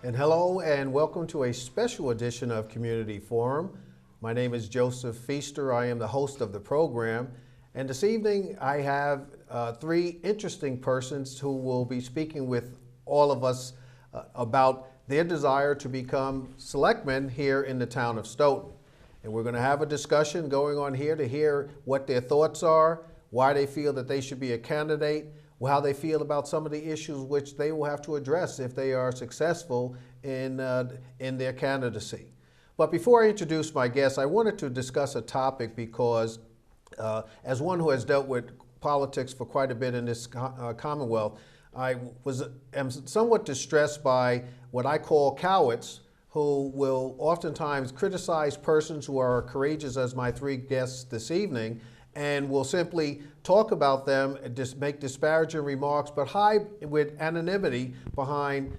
And hello and welcome to a special edition of Community Forum. My name is Joseph Feaster. I am the host of the program. And this evening I have three interesting persons who will be speaking with all of us about their desire to become selectmen here in the town of Stoughton. And we're going to have a discussion going on here to hear what their thoughts are, why they feel that they should be a candidate, how they feel about some of the issues which they will have to address if they are successful in their candidacy. But before I introduce my guests, I wanted to discuss a topic because as one who has dealt with politics for quite a bit in this Commonwealth, I am somewhat distressed by what I call cowards who will oftentimes criticize persons who are courageous as my three guests this evening, and will simply talk about them, make disparaging remarks, but hide with anonymity behind,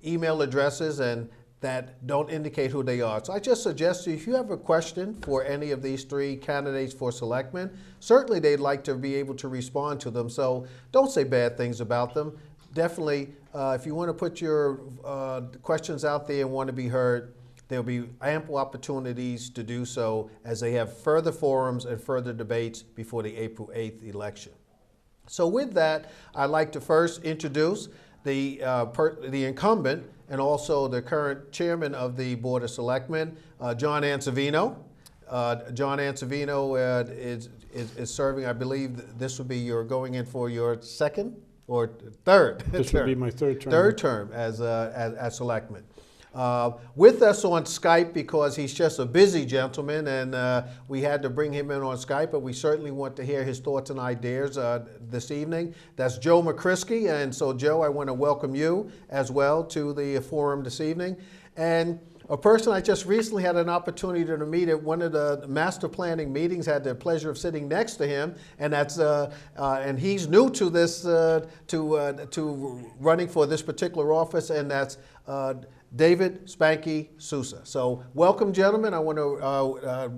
email addresses and that don't indicate who they are. So I just suggest to you, if you have a question for any of these three candidates for selectmen, certainly they'd like to be able to respond to them. So don't say bad things about them. Definitely, if you want to put your questions out there and want to be heard, there'll be ample opportunities to do so as they have further forums and further debates before the April 8th election. So with that, I'd like to first introduce the incumbent and also the current chairman of the Board of Selectmen, John Anzivino. John Anzivino is serving, I believe this would be going in for your second or third? This would be my third term. Third term as selectman. With us on Skype because he's just a busy gentleman and we had to bring him in on Skype, but we certainly want to hear his thoughts and ideas this evening. That's Joe Mokrisky, and so Joe, I want to welcome you as well to the forum this evening. And a person I just recently had an opportunity to meet at one of the master planning meetings, had the pleasure of sitting next to him, and that's and he's new to this, to running for this particular office, and that's David Spanky Sousa. So welcome, gentlemen. I want to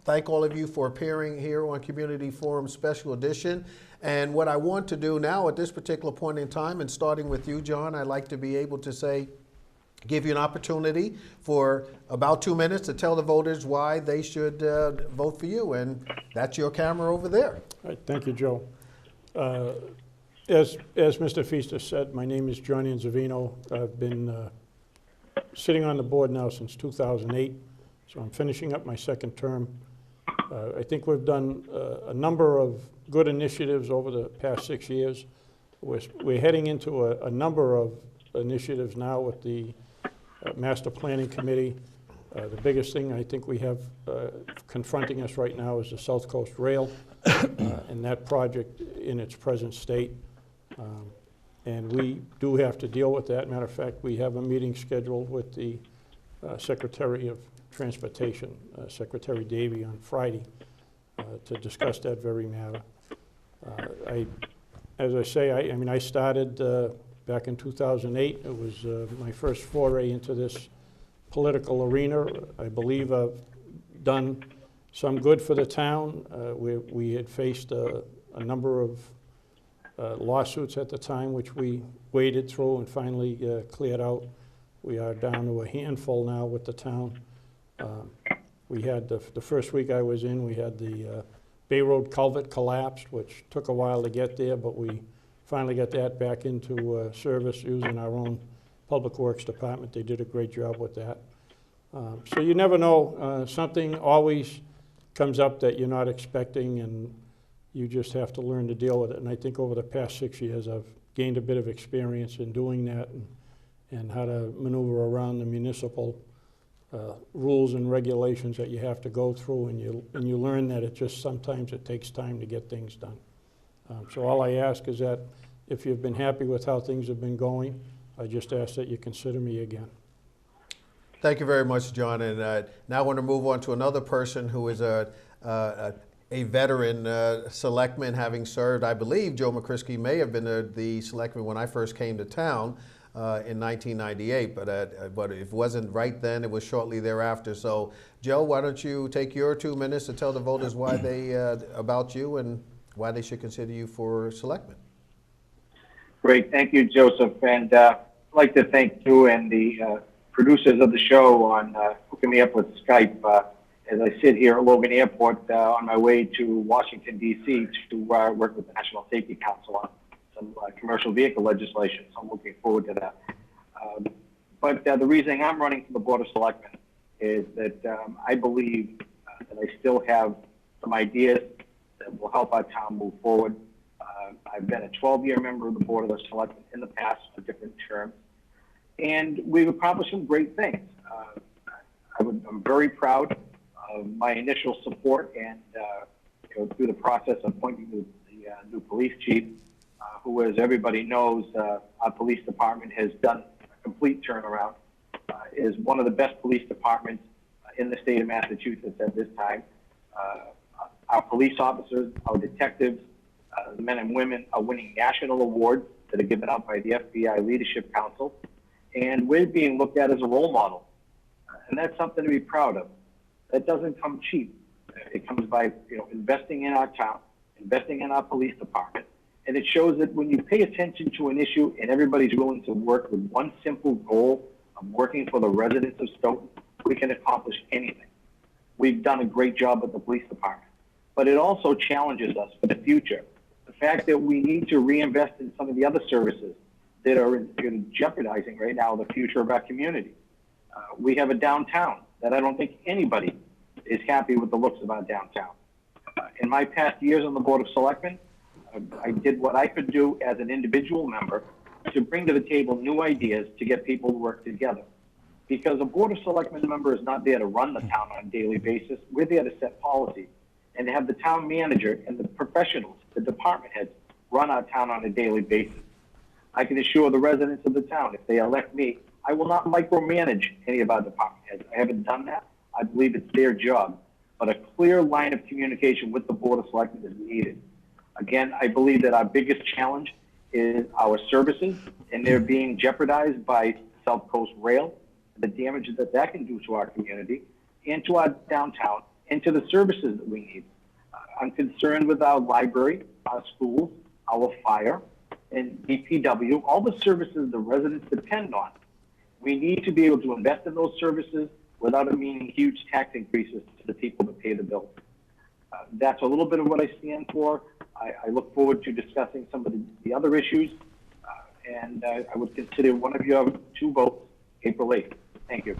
thank all of you for appearing here on Community Forum Special Edition. And what I want to do now at this particular point in time, and starting with you, John, I'd like to be able to give you an opportunity for about 2 minutes to tell the voters why they should vote for you. And that's your camera over there. All right, thank you, Joe. As Mr. Feaster said, my name is John Anzivino. I've been sitting on the board now since 2008, so I'm finishing up my second term. I think we've done a number of good initiatives over the past 6 years. We're heading into a number of initiatives now with the Master Planning Committee. The biggest thing I think we have confronting us right now is the South Coast Rail and that project in its present state. And we do have to deal with that. Matter of fact, we have a meeting scheduled with the Secretary of Transportation, Secretary Davy, on Friday to discuss that very matter. As I say, I started back in 2008. It was my first foray into this political arena. I believe I've done some good for the town. We had faced a number of lawsuits at the time, which we waded through and finally cleared out. We are down to a handful now with the town. We had the first week I was in, we had the Bay Road culvert collapsed, which took a while to get there, but we finally got that back into service using our own Public Works Department. They did a great job with that. So you never know, something always comes up that you're not expecting, and you just have to learn to deal with it. And I think over the past 6 years, I've gained a bit of experience in doing that, and how to maneuver around the municipal rules and regulations that you have to go through, and you learn that sometimes it takes time to get things done. So all I ask is that if you've been happy with how things have been going, I just ask that you consider me again. Thank you very much, John. And now I want to move on to another person who is a veteran selectman, having served. I believe Joe Mokrisky may have been the selectman when I first came to town in 1998, but it wasn't right then. It was shortly thereafter. So, Joe, why don't you take your 2 minutes to tell the voters why about you and why they should consider you for selectman. Great. Thank you, Joseph. And I'd like to thank you and the producers of the show on hooking me up with Skype as I sit here at Logan Airport on my way to Washington, D.C. to work with the National Safety Council on some commercial vehicle legislation. So I'm looking forward to that. But the reason I'm running for the Board of Selectmen is that I believe that I still have some ideas that will help our town move forward. I've been a 12-year member of the Board of Selectmen in the past for different terms, and we've accomplished some great things. I'm very proud of my initial support and through the process of appointing the new police chief, who, as everybody knows, our police department has done a complete turnaround, is one of the best police departments in the state of Massachusetts at this time. Our police officers, our detectives, the men and women are winning national awards that are given out by the FBI Leadership Council, and we're being looked at as a role model. And that's something to be proud of. That doesn't come cheap. It comes by investing in our town, investing in our police department, and it shows that when you pay attention to an issue and everybody's willing to work with one simple goal of working for the residents of Stoughton, we can accomplish anything. We've done a great job with the police department, but it also challenges us for the future. The fact that we need to reinvest in some of the other services that are jeopardizing right now the future of our community. We have a downtown that I don't think anybody is happy with the looks of our downtown. In my past years on the Board of Selectmen, I did what I could do as an individual member to bring to the table new ideas to get people to work together. Because a Board of Selectmen member is not there to run the town on a daily basis. We're there to set policy and to have the town manager and the professionals, the department heads, run our town on a daily basis. I can assure the residents of the town, if they elect me, I will not micromanage any of our department heads. I haven't done that. I believe it's their job. But a clear line of communication with the Board of Selectmen is needed. Again, I believe that our biggest challenge is our services, and they're being jeopardized by South Coast Rail, the damage that that can do to our community, and to our downtown, and to the services that we need. I'm concerned with our library, our schools, our fire, and DPW, all the services the residents depend on. We need to be able to invest in those services without it meaning huge tax increases to the people that pay the bills. That's a little bit of what I stand for. I look forward to discussing some of the other issues, and I would consider one of your 2 votes April 8th. Thank you.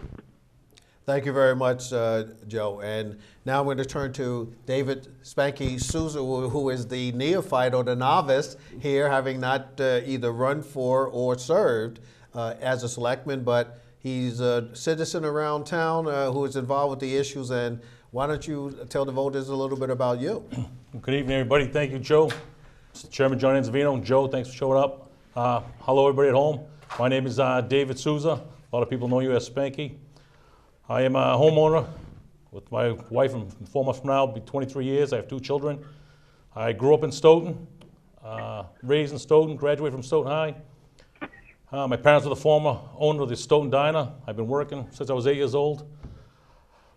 Thank you very much, Joe. And now I'm going to turn to David Spanky Sousa, who is the neophyte or the novice here, having not either run for or served as a selectman, but he's a citizen around town who is involved with the issues. And why don't you tell the voters a little bit about you? Good evening, everybody. Thank you, Joe. Chairman John Anzivino. Joe, thanks for showing up. Hello, everybody at home. My name is David Sousa. A lot of people know you as Spanky. I am a homeowner with my wife, and 4 months from now, it'll be 23 years. I have 2 children. I grew up in Stoughton, raised in Stoughton, graduated from Stoughton High. My parents were the former owner of the Stoughton Diner. I've been working since I was 8 years old.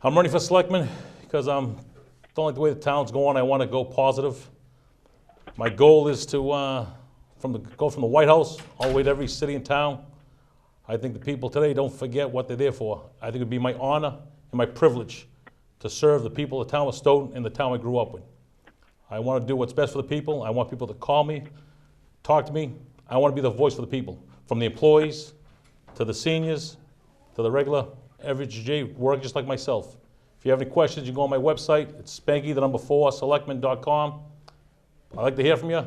I'm running for selectman because I don't like the way the town's going. I want to go positive. My goal is to go from the White House all the way to every city and town. I think the people today don't forget what they're there for. I think it would be my honor and my privilege to serve the people of the town of Stoughton and the town I grew up with. I want to do what's best for the people. I want people to call me, talk to me. I want to be the voice for the people, from the employees to the seniors to the regular average J worker just like myself. If you have any questions, you can go on my website. It's Spanky4Selectmen.com. I'd like to hear from you.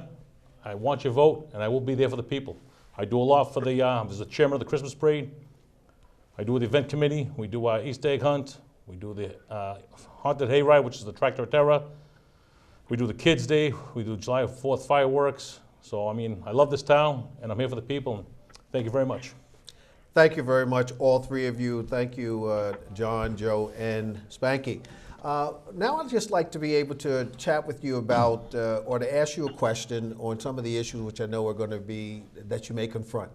I want your vote, and I will be there for the people. I do a lot for the, as the chairman of the Christmas parade. I do the event committee. We do our Easter egg hunt. We do the haunted hayride, which is the Tractor of Terror. We do the Kids Day. We do July 4th fireworks. So, I mean, I love this town, and I'm here for the people. Thank you very much. Thank you very much, all three of you. Thank you, John, Joe, and Spanky. Now I'd just like to be able to chat with you about, or to ask you a question on some of the issues which I know are going to be, that you may confront.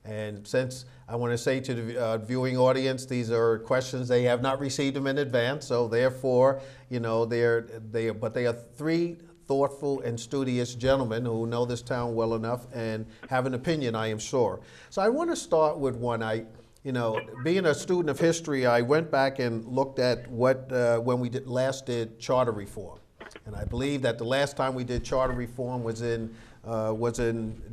And since I want to say to the viewing audience, these are questions, they have not received them in advance, so therefore, you know, but they are three thoughtful and studious gentlemen who know this town well enough and have an opinion, I am sure. So I want to start with one. You know, being a student of history, I went back and looked at what when we last did charter reform, and I believe that the last time we did charter reform was in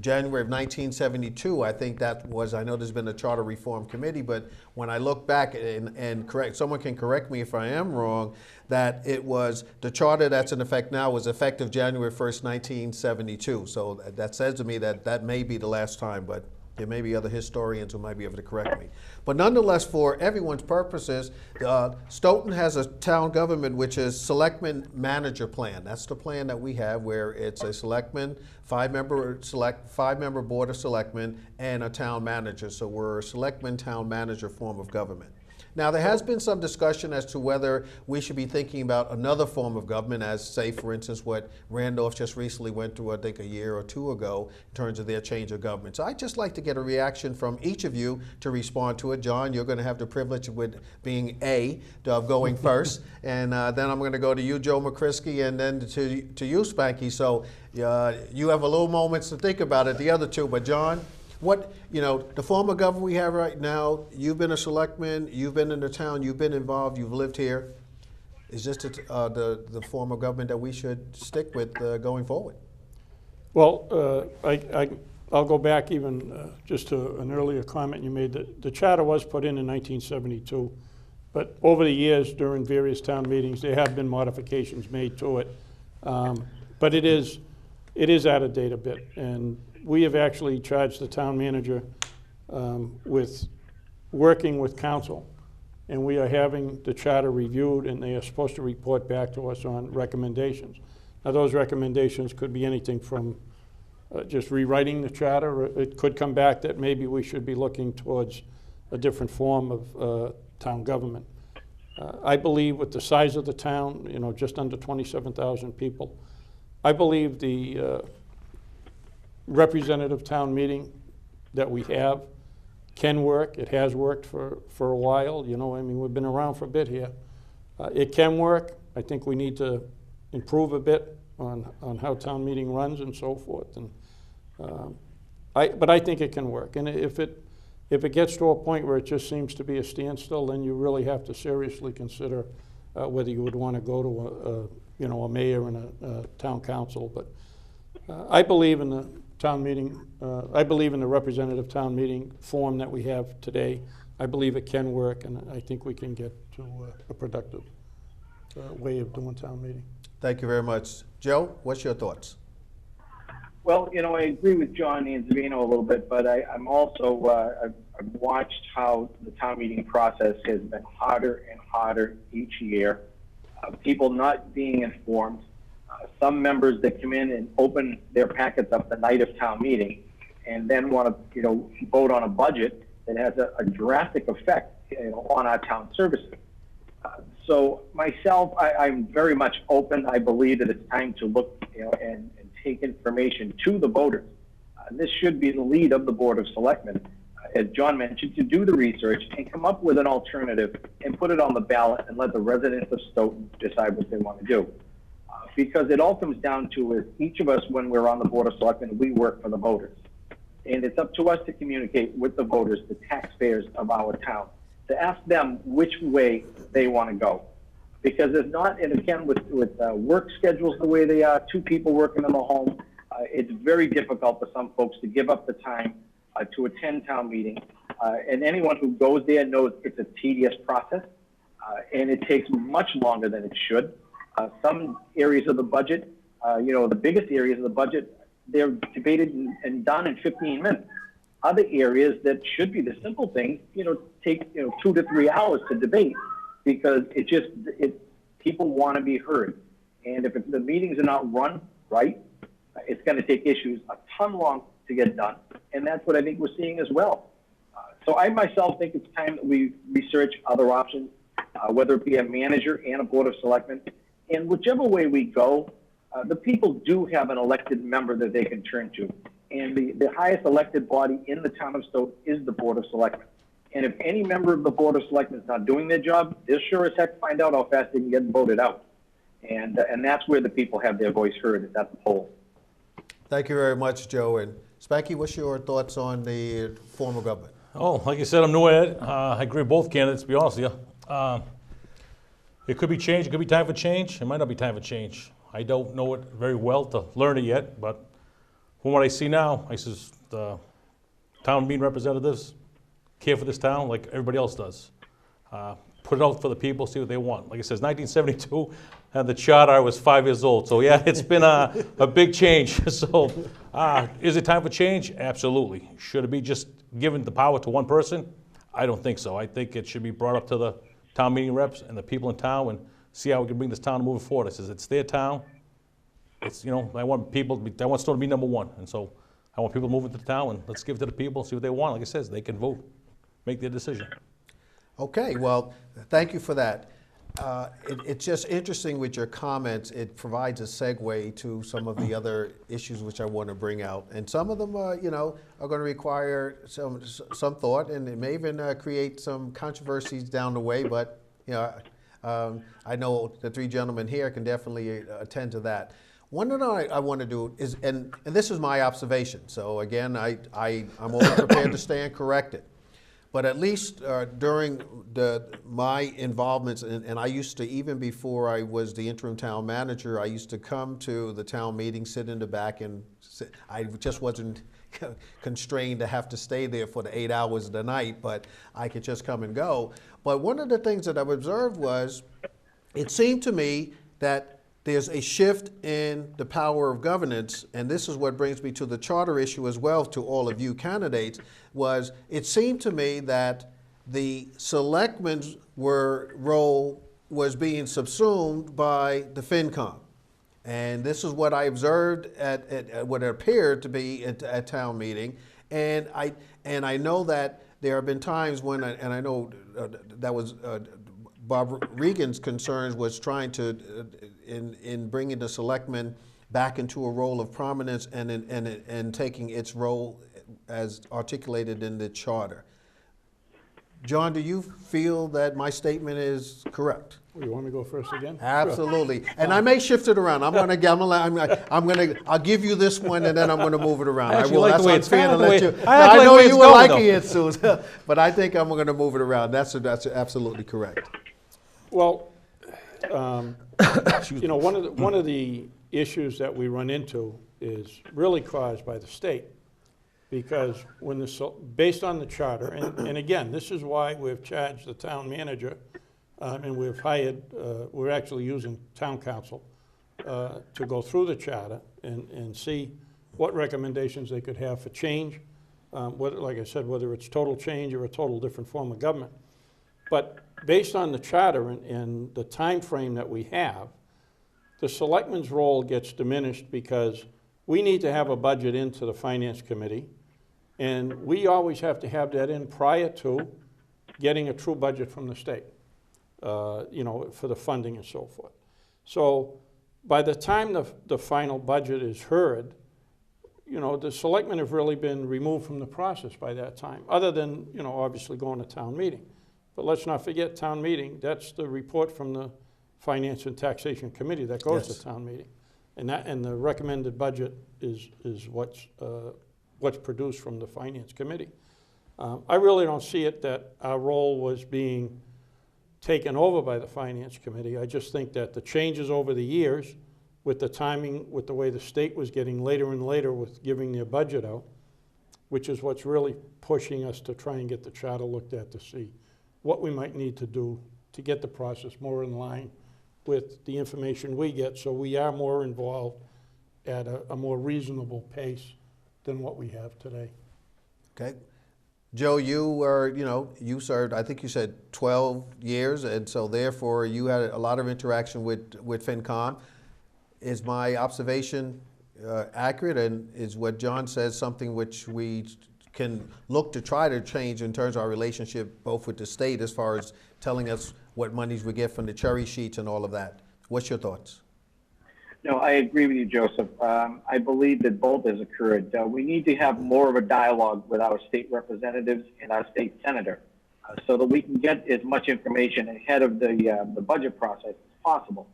January of 1972. I think that was. I know there's been a charter reform committee, but when I look back and correct, someone can correct me if I am wrong, that it was the charter that's in effect now was effective January 1st, 1972. So that says to me that that may be the last time, but there may be other historians who might be able to correct me. But nonetheless, for everyone's purposes, Stoughton has a town government which is selectman manager plan. That's the plan that we have, where it's a selectman, five-member board of selectmen, and a town manager. So we're a selectman town manager form of government. Now, there has been some discussion as to whether we should be thinking about another form of government, as, say, for instance, what Randolph just recently went through, I think, a year or two ago, in terms of their change of government. So I'd just like to get a reaction from each of you to respond to it. John, you're going to have the privilege with being of going first, and then I'm going to go to you, Joe Mokrisky, and then to you, Spanky. So you have a little moments to think about it, the other two, but John, what, you know, the form of government we have right now, you've been a selectman, you've been in the town, you've been involved, you've lived here. Is this the form of government that we should stick with going forward? Well, I'll go back even just to an earlier comment you made. The charter was put in 1972, but over the years during various town meetings, there have been modifications made to it. But it is out of date a bit, and we have actually charged the town manager with working with council, and we are having the charter reviewed, and they are supposed to report back to us on recommendations. Now, those recommendations could be anything from just rewriting the charter. It could come back that maybe we should be looking towards a different form of town government. I believe with the size of the town, you know, just under 27,000 people, I believe the representative town meeting that we have can work. It has worked for a while. You know, I mean, we've been around for a bit here. It can work. I think we need to improve a bit on how town meeting runs and so forth. And but I think it can work. And if it gets to a point where it just seems to be a standstill, then you really have to seriously consider whether you would want to go to a mayor and a town council. But I believe in the town meeting. I believe in the representative town meeting form that we have today. I believe it can work, and I think we can get to a productive way of doing town meeting. Thank you very much. Joe, what's your thoughts? Well, you know, I agree with John Anzivino a little bit, but I'm also, I've watched how the town meeting process has been harder and harder each year. People not being informed. Some members that come in and open their packets up the night of town meeting and then want to, vote on a budget that has a drastic effect, on our town services. So myself, I'm very much open. I believe that it's time to look, and take information to the voters. This should be the lead of the Board of Selectmen, as John mentioned, to do the research and come up with an alternative and put it on the ballot and let the residents of Stoughton decide what they want to do. Because it all comes down to is each of us, when we're on the Board of Selectmen, we work for the voters. And it's up to us to communicate with the voters, the taxpayers of our town, to ask them which way they want to go. Because if not, and again, with work schedules the way they are, two people working in the home, it's very difficult for some folks to give up the time to attend town meeting. And anyone who goes there knows it's a tedious process. and it takes much longer than it should. Some areas of the budget, the biggest areas of the budget, they're debated and done in 15 minutes. Other areas that should be the simple things, take 2 to 3 hours to debate, because people want to be heard. And if the meetings are not run right, it's going to take issues a ton long to get done. And that's what I think we're seeing as well. So I myself think it's time that we research other options, whether it be a manager and a board of selectmen. And whichever way we go, the people do have an elected member that they can turn to. And the highest elected body in the town of Stoughton is the Board of Selectmen. And if any member of the Board of Selectmen is not doing their job, they'll sure as heck find out how fast they can get voted out. And that's where the people have their voice heard, is at the poll. Thank you very much, Joe. And Spanky, what's your thoughts on the form of government? Oh, like you said, I'm new at it. I agree with both candidates, to be honest with you. It could be change. It could be time for change. It might not be time for change. I don't know it very well to learn it yet, but from what I see now, I says the town meeting representatives care for this town like everybody else does. Put it out for the people, see what they want. Like I said, 1972, and the charter, I was 5 years old. So yeah, it's been a big change. So is it time for change? Absolutely. Should it be just given the power to one person? I don't think so. I think it should be brought up to the town meeting reps and the people in town and see how we can bring this town to move forward. I says it's their town. It's, I want I want Stoughton to be number one. And so I want people to move into the town, and let's give it to the people, see what they want. Like I said, they can vote, make their decision. Okay, well, thank you for that. It's just interesting with your comments. It provides a segue to some of the other issues which I want to bring out. And some of them, are going to require some thought, and it may even create some controversies down the way. But, I know the three gentlemen here can definitely attend to that. One that I want to do is, and this is my observation. So again, I'm always prepared to stand corrected. But at least during my involvements, and I used to, even before I was the interim town manager, I used to come to the town meeting, sit in the back, and I just wasn't constrained to have to stay there for the 8 hours of the night, but I could just come and go. But one of the things that I've observed was, it seemed to me that there's a shift in the power of governance, and this is what brings me to the charter issue as well, to all of you candidates, was it seemed to me that the selectmen's role was being subsumed by the FinCom. And this is what I observed at what appeared to be at town meeting. And I know that there have been times when, and I know that was Bob Regan's concerns was trying to, in bringing the selectmen back into a role of prominence and taking its role as articulated in the charter. John, do you feel that my statement is correct? You want me to go first again? Absolutely. Sure. And I may shift it around. I'll give you this one, and then I'm going to move it around. I will. That's unfair to let you. I know you were liking it, Sousa, but I think I'm going to move it around. That's absolutely correct. Well, one of the issues that we run into is really caused by the state, because based on the charter, and again, this is why we've charged the town manager, and we've hired, we're actually using town council to go through the charter and see what recommendations they could have for change, like I said, whether it's total change or a total different form of government. But based on the charter and the time frame that we have, the selectmen's role gets diminished because we need to have a budget into the finance committee, and we always have to have that in prior to getting a true budget from the state, for the funding and so forth. So by the time the final budget is heard, the selectmen have really been removed from the process by that time, other than, obviously going to town meeting. But let's not forget town meeting, that's the report from the Finance and Taxation Committee that goes to town meeting. And the recommended budget is what's produced from the Finance Committee. I really don't see it that our role was being taken over by the Finance Committee. I just think that the changes over the years, with the timing, with the way the state was getting later and later with giving their budget out, which is what's really pushing us to try and get the charter looked at to see what we might need to do to get the process more in line with the information we get, so we are more involved at a more reasonable pace than what we have today. Okay. Joe, you served, I think you said 12 years, and so therefore you had a lot of interaction with FinCom. Is my observation accurate, and is what John says something which we can look to try to change in terms of our relationship both with the state as far as telling us what monies we get from the cherry sheets and all of that? What's your thoughts? No, I agree with you, Joseph. I believe that both has occurred. We need to have more of a dialogue with our state representatives and our state senator so that we can get as much information ahead of the budget process as possible.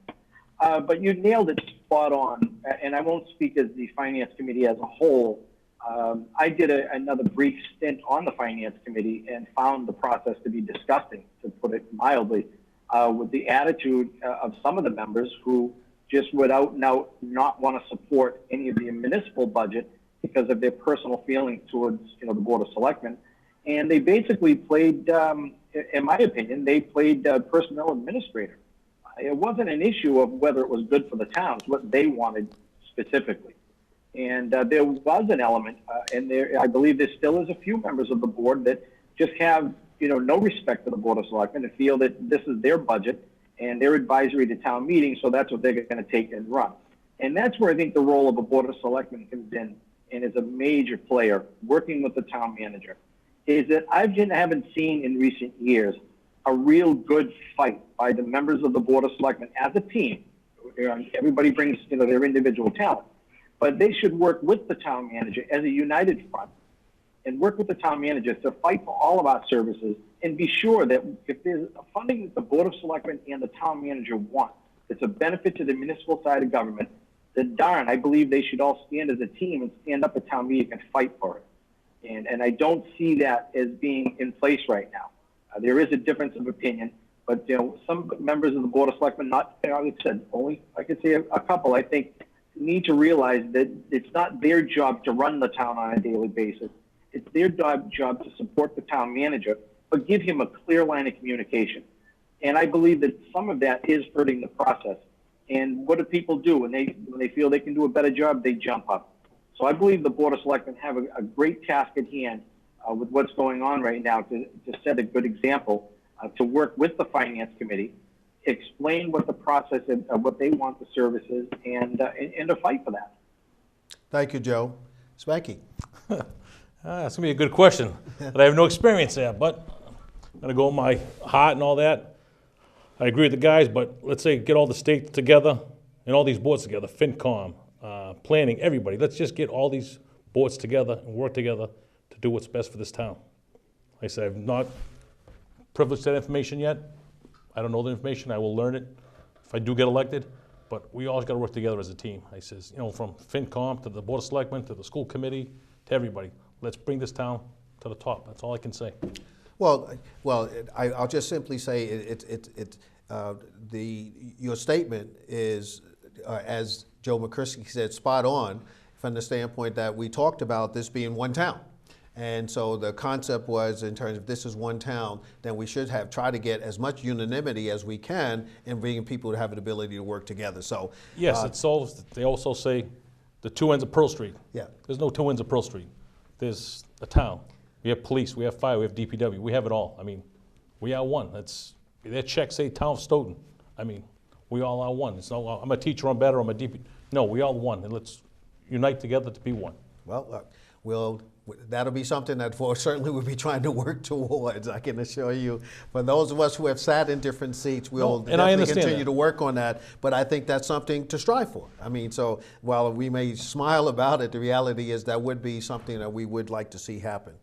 But you nailed it spot on, and I won't speak as the Finance Committee as a whole. I did another brief stint on the Finance Committee and found the process to be disgusting, to put it mildly, with the attitude of some of the members who just would out and out not want to support any of the municipal budget because of their personal feelings towards, the Board of Selectmen. And they basically played, in my opinion, they played personnel administrator. It wasn't an issue of whether it was good for the towns, what they wanted specifically. And there was an element, and there, I believe there still is a few members of the board that just have, no respect for the Board of Selectmen and feel that this is their budget and their advisory to town meetings, so that's what they're going to take and run. And that's where I think the role of a Board of Selectmen comes in and is a major player, working with the town manager, is that I haven't seen in recent years a real good fight by the members of the Board of Selectmen as a team. Everybody brings their individual talent, but they should work with the town manager as a united front and work with the town manager to fight for all of our services and be sure that if there's funding that the Board of Selectmen and the town manager want, it's a benefit to the municipal side of government, then darn, I believe they should all stand as a team and stand up at town meeting and fight for it. And I don't see that as being in place right now. There is a difference of opinion, but some members of the Board of Selectmen, not, like I said, only I could say a couple, I think, need to realize that it's not their job to run the town on a daily basis. It's their job to support the town manager, but give him a clear line of communication. And I believe that some of that is hurting the process. And what do people do when they feel they can do a better job? They jump up. So I believe the Board of Selectmen have a great task at hand with what's going on right now to set a good example, to work with the Finance Committee, explain what the process is, what they want the services, and to fight for that. Thank you, Joe. Spanky. That's going to be a good question, but I have no experience there, but I'm going to go with my heart and all that. I agree with the guys, but let's say get all the states together and all these boards together, FinCom, planning, everybody. Let's just get all these boards together and work together to do what's best for this town. Like I said, I've not privileged that information yet. I don't know the information. I will learn it if I do get elected, but we all got to work together as a team. I says, from FinCom to the Board of Selectmen to the school committee to everybody. Let's bring this town to the top. That's all I can say. Well, I'll just simply say your statement is, as Joe Mokrisky said, spot on from the standpoint that we talked about this being one town. And so the concept was, in terms of this is one town, then we should try to get as much unanimity as we can in bringing people to have an ability to work together. So yes, they also say the two ends of Pearl Street. Yeah. There's no two ends of Pearl Street. There's a town. We have police, we have fire, we have DPW, we have it all. I mean, we are one. Their checks say Town of Stoughton. I mean, we all are one. It's not, I'm a teacher, I'm better, I'm a DP. No, we all one, and let's unite together to be one. Well, that'll be something that certainly we'll be trying to work towards, I can assure you. For those of us who have sat in different seats, we'll definitely continue to work on that. But I think that's something to strive for. I mean, so while we may smile about it, the reality is that would be something that we would like to see happen.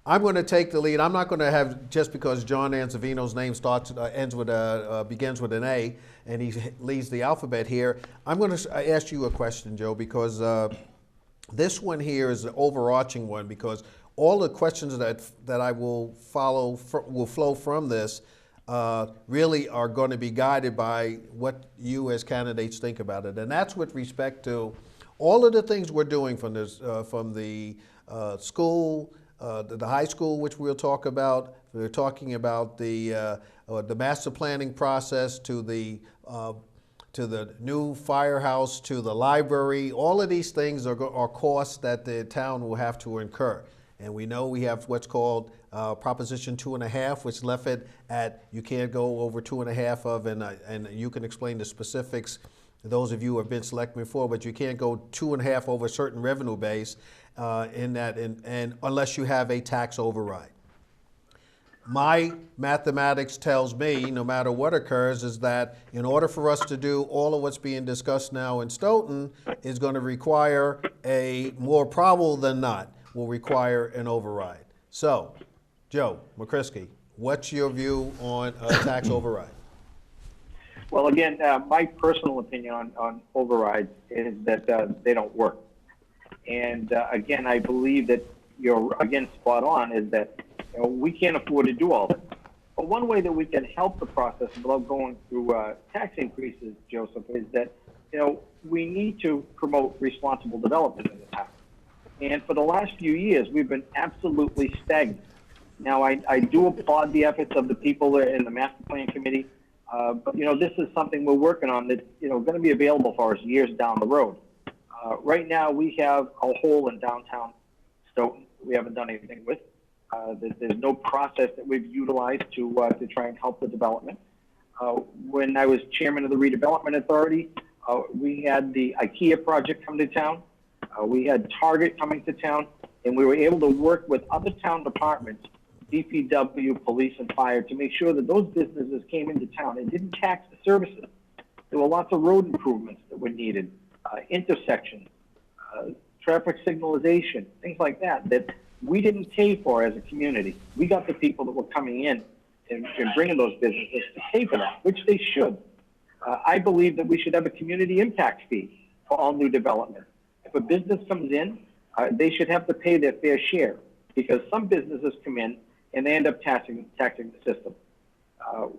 I'm going to take the lead. I'm not going to have, just because John Anzivino's name begins with an A, and he leads the alphabet here. I'm going to ask you a question, Joe, because this one here is an overarching one, because all the questions that I will flow from this really are going to be guided by what you as candidates think about it, and that's with respect to all of the things we're doing from the school, the high school, which we'll talk about. We're talking about the master planning process to the new firehouse, to the library. All of these things are costs that the town will have to incur. And we know we have what's called Proposition 2.5, which left it at you can't go over 2.5 of, and you can explain the specifics, those of you who have been selected before, but you can't go 2.5 over a certain revenue base in that, and unless you have a tax override. My mathematics tells me, no matter what occurs, is that in order for us to do all of what's being discussed now in Stoughton is going to require a more probable than not will require an override. So, Joe Mokrisky, what's your view on tax override? Well, again, my personal opinion on overrides is that they don't work. And again, I believe that you're, again, spot on, is that we can't afford to do all this. But one way that we can help the process without going through tax increases, Joseph, is that, we need to promote responsible development in the town. And for the last few years, we've been absolutely stagnant. Now, I do applaud the efforts of the people in the master plan committee, but this is something we're working on that's going to be available for us years down the road. Right now, we have a hole in downtown Stoughton we haven't done anything with. There's no process that we've utilized to try and help the development. When I was chairman of the redevelopment authority, we had the IKEA project come to town. We had Target coming to town, and we were able to work with other town departments, DPW, police, and fire, to make sure that those businesses came into town and didn't tax the services. There were lots of road improvements that were needed, intersections, traffic signalization, things like that, that we didn't pay for as a community. We got the people that were coming in and bringing those businesses to pay for that, which they should. I believe that we should have a community impact fee for all new development. If a business comes in, they should have to pay their fair share, because some businesses come in and they end up taxing the system.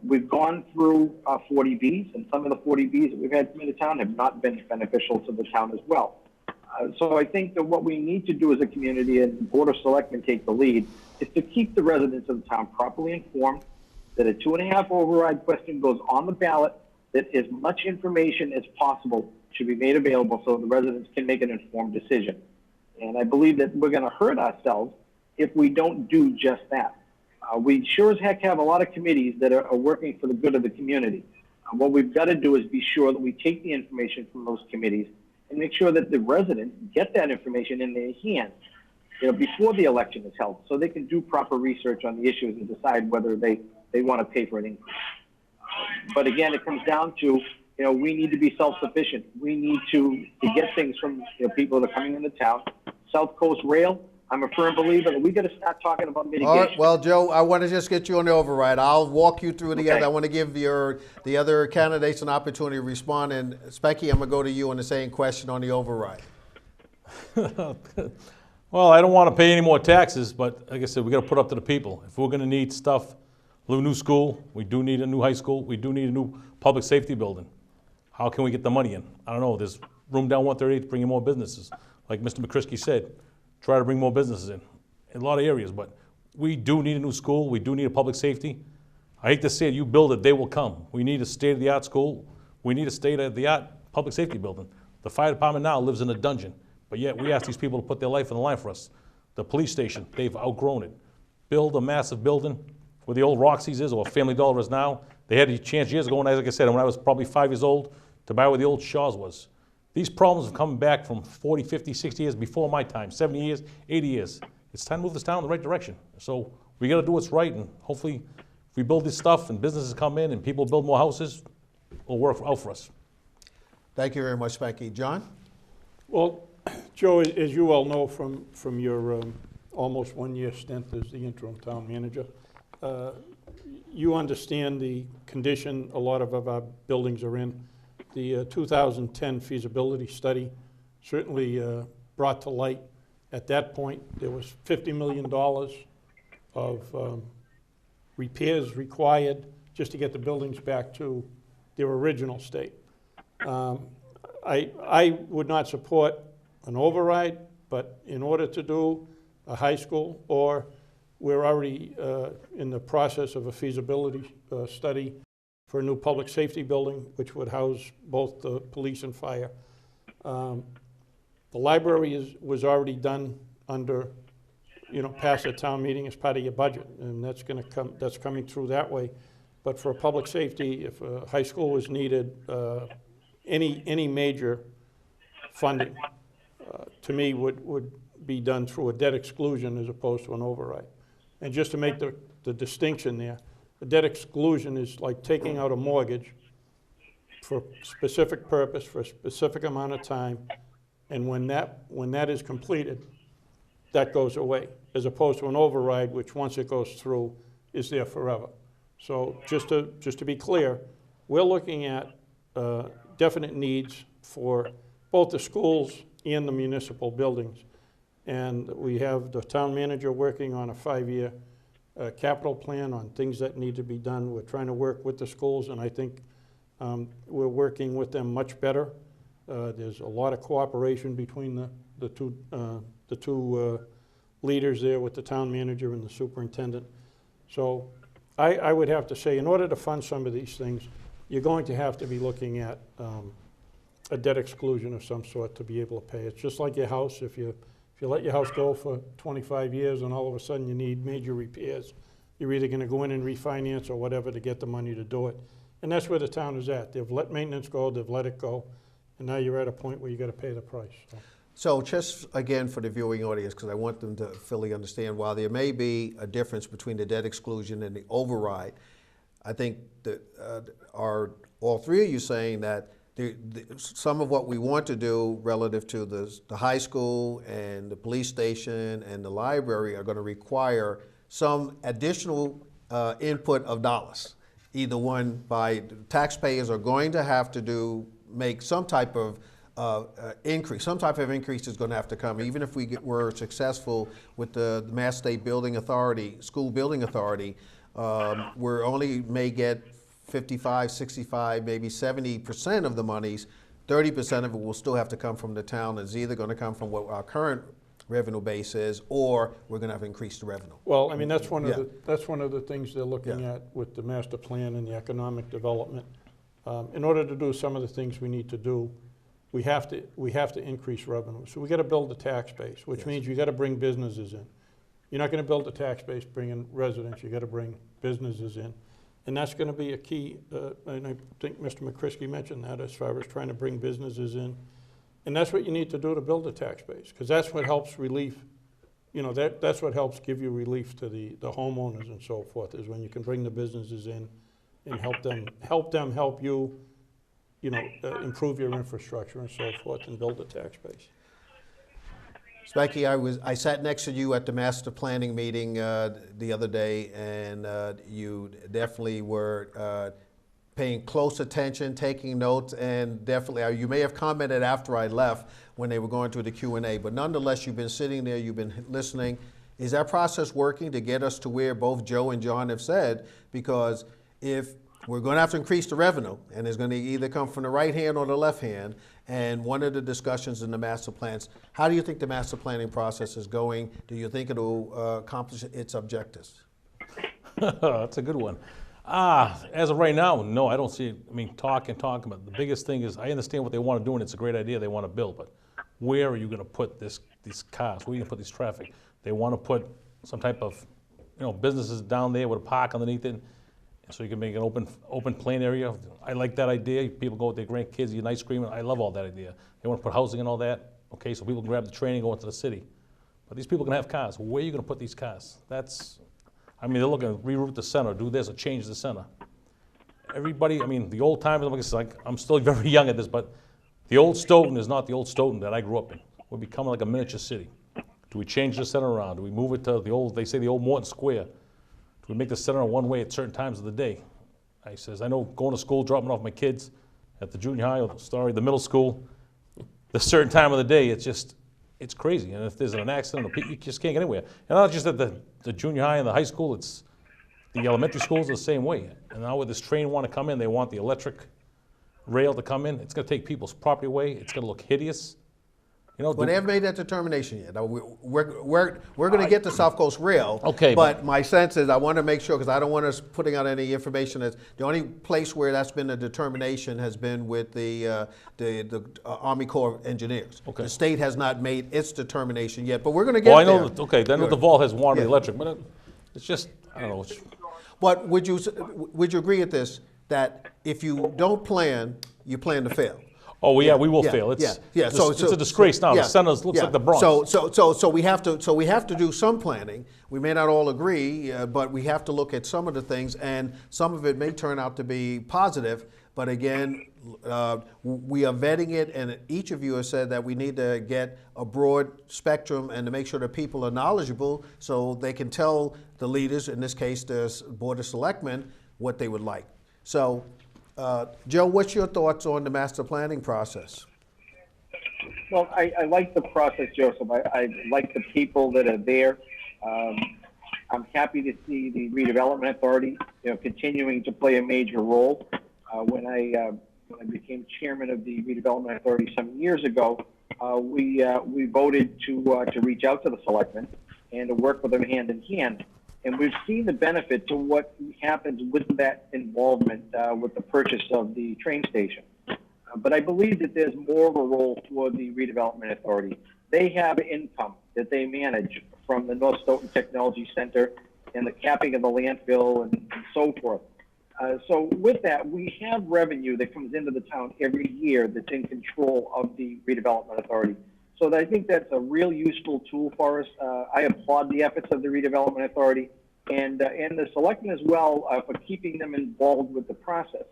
We've gone through 40Bs, and some of the 40Bs that we've had come into town have not been beneficial to the town as well. So I think that what we need to do as a community, and the Board of Selectmen take the lead, is to keep the residents of the town properly informed, that a 2.5 override question goes on the ballot, that as much information as possible should be made available so the residents can make an informed decision. And I believe that we're going to hurt ourselves if we don't do just that. We sure as heck have a lot of committees that are working for the good of the community. What we've got to do is be sure that we take the information from those committees and make sure that the residents get that information in their hands, before the election is held, so they can do proper research on the issues and decide whether they want to pay for an increase. But again, it comes down to, we need to be self-sufficient. We need to get things from people that are coming into town. South Coast Rail, I'm a firm believer that we got to start talking about mitigation. All right, well, Joe, I want to just get you on the override. I'll walk you through the other. I want to give the other candidates an opportunity to respond. And Spanky, I'm going to go to you on the same question on the override. Well, I don't want to pay any more taxes, but like I said, we got to put up to the people. If we're going to need stuff, a new school, we do need a new high school, we do need a new public safety building. How can we get the money in? I don't know. There's room down 138 to bring in more businesses. Like Mr. Mokrisky said, try to bring more businesses in a lot of areas, but we do need a new school. We do need a public safety. I hate to say it, you build it, they will come. We need a state-of-the-art school. We need a state-of-the-art public safety building. The fire department now lives in a dungeon, but yet we ask these people to put their life on the line for us. The police station, they've outgrown it. Build a massive building where the old Roxy's is or Family Dollar is now. They had a chance years ago, and like I said, when I was probably 5 years old, to buy where the old Shaw's was. These problems have come back from 40, 50, 60 years before my time, 70 years, 80 years. It's time to move this town in the right direction. So we got to do what's right, and hopefully if we build this stuff and businesses come in and people build more houses, it'll work out for us. Thank you very much, Spanky. John? Well, Joe, as you all know from your almost 1 year stint as the interim town manager, you understand the condition a lot of our buildings are in. The 2010 feasibility study certainly brought to light at that point there was $50 million of repairs required just to get the buildings back to their original state. I would not support an override, but in order to do a high school, or we're already in the process of a feasibility study for a new public safety building, which would house both the police and fire. The library was already done under, past a town meeting as part of your budget, and that's coming through that way. But for public safety, if a high school was needed, any major funding, to me, would be done through a debt exclusion as opposed to an override. And just to make the distinction there, a debt exclusion is like taking out a mortgage for a specific purpose, for a specific amount of time, and when that is completed, that goes away, as opposed to an override, which once it goes through, is there forever. So just to be clear, we're looking at definite needs for both the schools and the municipal buildings. And we have the town manager working on a 5-year capital plan on things that need to be done. We're trying to work with the schools, and I think we're working with them much better. There's a lot of cooperation between the two leaders there, with the town manager and the superintendent. So I would have to say, in order to fund some of these things, you're going to have to be looking at a debt exclusion of some sort to be able to pay. It's just like your house. If you let your house go for 25 years and all of a sudden you need major repairs, you're either going to go in and refinance or whatever to get the money to do it. And that's where the town is at. They've let maintenance go, they've let it go, and now you're at a point where you got to pay the price. So just again for the viewing audience, because I want them to fully understand, while there may be a difference between the debt exclusion and the override, I think that all three of you saying that some of what we want to do relative to the high school and the police station and the library are going to require some additional input of dollars. Either one, by taxpayers are going to have to make some type of increase. Some type of increase is going to have to come, even if were successful with the Mass State Building Authority, School Building Authority. We're only may get 55, 65, maybe 70% of the monies. 30% of it will still have to come from the town. It's either going to come from what our current revenue base is, or we're going to have to increase the revenue. Well, I mean, that's one of the things they're looking at with the master plan and the economic development. In order to do some of the things we need to do, we have to increase revenue. So we got to build the tax base, which means you got to bring businesses in. You're not going to build the tax base bringing residents. You got to bring businesses in. And that's going to be a key, and I think Mr. Mokrisky mentioned that, as far as trying to bring businesses in. And that's what you need to do to build a tax base, because that's what helps relief, that's what helps give you relief to the homeowners and so forth, is when you can bring the businesses in and help them help you, improve your infrastructure and so forth and build a tax base. Spanky, I sat next to you at the master planning meeting the other day, and you definitely were paying close attention, taking notes, and definitely you may have commented after I left when they were going through the Q&A, but nonetheless, you've been sitting there, you've been listening. Is that process working to get us to where both Joe and John have said? Because if we're going to have to increase the revenue, and it's going to either come from the right hand or the left hand. And one of the discussions in the master plans, how do you think the master planning process is going? Do you think it'll accomplish its objectives? That's a good one. As of right now, no, I don't see it. I mean, talking, but the biggest thing is I understand what they want to do, and it's a great idea they want to build, but where are you going to put these cars? Where are you going to put this traffic? They want to put some type of, businesses down there with a park underneath it, so you can make an open plain area. I like that idea. People go with their grandkids, eat ice cream. I love all that idea. They want to put housing and all that. Okay, so people can grab the train and go into the city. But these people can have cars. Where are you going to put these cars? They're looking to reroute the center, do this, or change the center. Everybody, the old timers, I'm still very young at this, but the old Stoughton is not the old Stoughton that I grew up in. We're becoming like a miniature city. Do we change the center around? Do we move it to the old Morton Square? Do we make the center one way at certain times of the day? I know going to school, dropping off my kids at the junior high, or the middle school, the certain time of the day, it's crazy. And if there's an accident, you just can't get anywhere. And not just at the junior high and the high school, it's the elementary schools are the same way. And now with this train want to come in, they want the electric rail to come in. It's going to take people's property away. It's going to look hideous. You know, Well, they haven't made that determination yet. Now, we're going to get to South Coast Rail. Okay, But my sense is I want to make sure, because I don't want us putting out any information. That's the only place where that's been a determination has been with the Army Corps of Engineers. Okay. The state has not made its determination yet, but we're going to get well, I there. know that, okay, then Good. the vault has water Yeah. electric, but it's just, I don't know. But would you agree at this, that if you don't plan, you plan to fail? Oh, yeah, we will Yeah, fail. It's, yeah. it's a disgrace now. Yeah, The Senate looks yeah. like the Bronx. So we have to do some planning. We may not all agree, but we have to look at some of the things, and some of it may turn out to be positive. But again, we are vetting it, and each of you has said that we need to get a broad spectrum and to make sure that people are knowledgeable so they can tell the leaders, in this case the Board of Selectmen, what they would like. So, Joe, what's your thoughts on the master planning process? Well, I like the process, Joseph. I like the people that are there. I'm happy to see the redevelopment authority, continuing to play a major role. When I became chairman of the redevelopment authority some years ago, we voted to reach out to the selectmen and to work with them hand in hand. And we've seen the benefit to what happens with that involvement with the purchase of the train station. But I believe that there's more of a role for the redevelopment authority. They have income that they manage from the North Stoughton Technology Center and the capping of the landfill and so forth. So with that, we have revenue that comes into the town every year that's in control of the redevelopment authority. So I think that's a real useful tool for us. I applaud the efforts of the redevelopment authority and the selectmen as well for keeping them involved with the process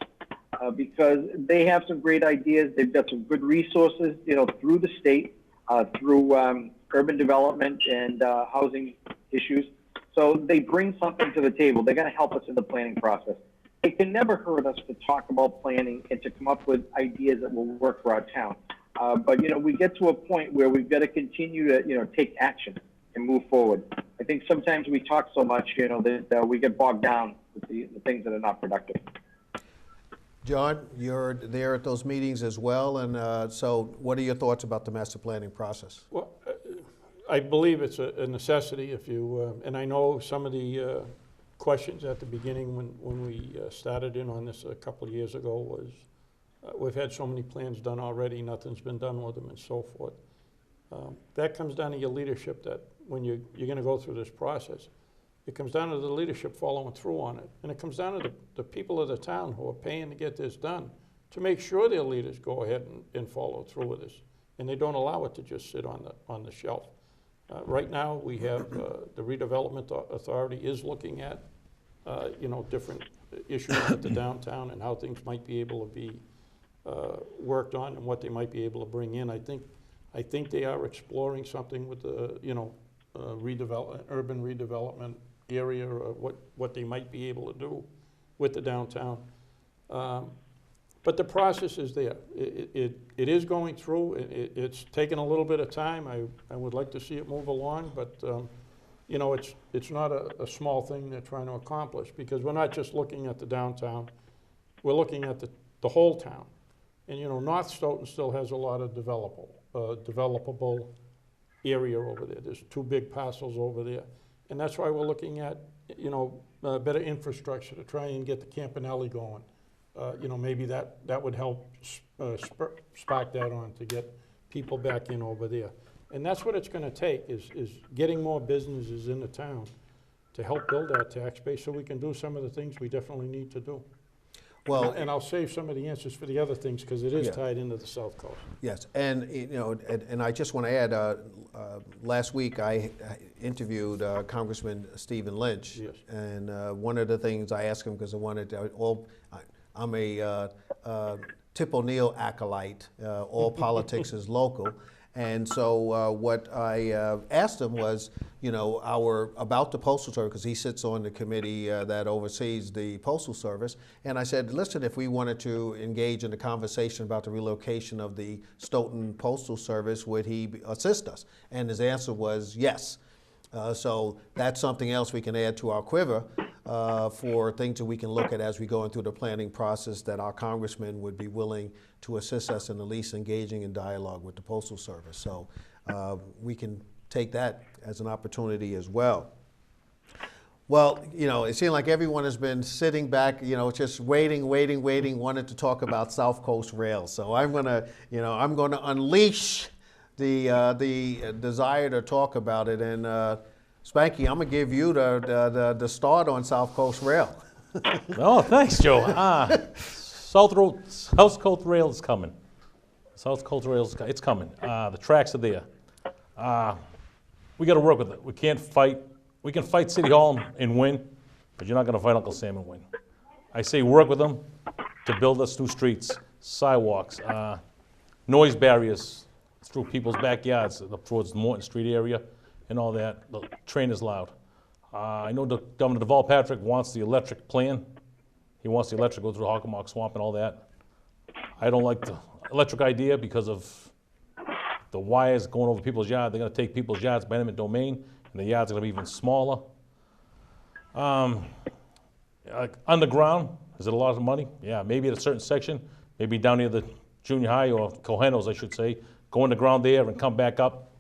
because they have some great ideas. They've got some good resources, through the state, through urban development and housing issues. So they bring something to the table. They're going to help us in the planning process. It can never hurt us to talk about planning and to come up with ideas that will work for our town. But we get to a point where we've got to continue to take action and move forward. I think sometimes we talk so much, that we get bogged down with the things that are not productive. John, you're there at those meetings as well, and so what are your thoughts about the master planning process? Well, I believe it's a necessity if you, and I know some of the questions at the beginning when we started in on this a couple of years ago was, we've had so many plans done already, nothing's been done with them and so forth. That comes down to your leadership, that when you're going to go through this process, it comes down to the leadership following through on it. And it comes down to the people of the town who are paying to get this done to make sure their leaders go ahead and follow through with this. And they don't allow it to just sit on the shelf. Right now, we have the redevelopment authority is looking at, different issues at the downtown and how things might be able to be worked on and what they might be able to bring in. I think they are exploring something with the, urban redevelopment area, or what they might be able to do with the downtown. But the process is there. It is going through. It's taken a little bit of time. I would like to see it move along, but it's not a small thing they're trying to accomplish, because we're not just looking at the downtown. We're looking at the whole town. And North Stoughton still has a lot of developable area over there. There's 2 big parcels over there. And that's why we're looking at, better infrastructure to try and get the Campanelli going. Maybe that would help spark that on to get people back in over there. And that's what it's going to take is getting more businesses in the town to help build our tax base so we can do some of the things we definitely need to do. Well, and I'll save some of the answers for the other things because it is tied into the South Coast. Yes, and and I just want to add, last week I interviewed Congressman Stephen Lynch, yes. And one of the things I asked him, because I wanted to, I'm a Tip O'Neill acolyte, all politics is local. And so what I asked him was, about the Postal Service, because he sits on the committee that oversees the Postal Service. And I said, listen, if we wanted to engage in a conversation about the relocation of the Stoughton Postal Service, would he assist us? And his answer was yes. So that's something else we can add to our quiver. for things that we can look at as we go through the planning process that our congressmen would be willing to assist us in at least engaging in dialogue with the Postal Service. So we can take that as an opportunity as well. Well, you know, it seems like everyone has been sitting back, you know, just waiting, wanted to talk about South Coast Rail. So I'm gonna unleash the desire to talk about it. And Spanky, I'm gonna give you the start on South Coast Rail. Oh, thanks, Joe. South Coast Rail is coming. South Coast Rail is it's coming. The tracks are there. We got to work with it. We can't fight. We can fight City Hall and win, but you're not going to fight Uncle Sam and win. I say work with them to build us new streets, sidewalks, noise barriers through people's backyards up towards the Morton Street area and all that. The train is loud. I know the Governor Deval Patrick wants the electric plan. He wants the electric go through Hockomock Swamp and all that. I don't like the electric idea because of the wires going over people's yards. They're going to take people's yards by eminent domain, and the yards are going to be even smaller. Like underground, is it a lot of money? Yeah, maybe at a certain section, maybe down near the junior high or Cohenos, I should say. Go underground there and come back up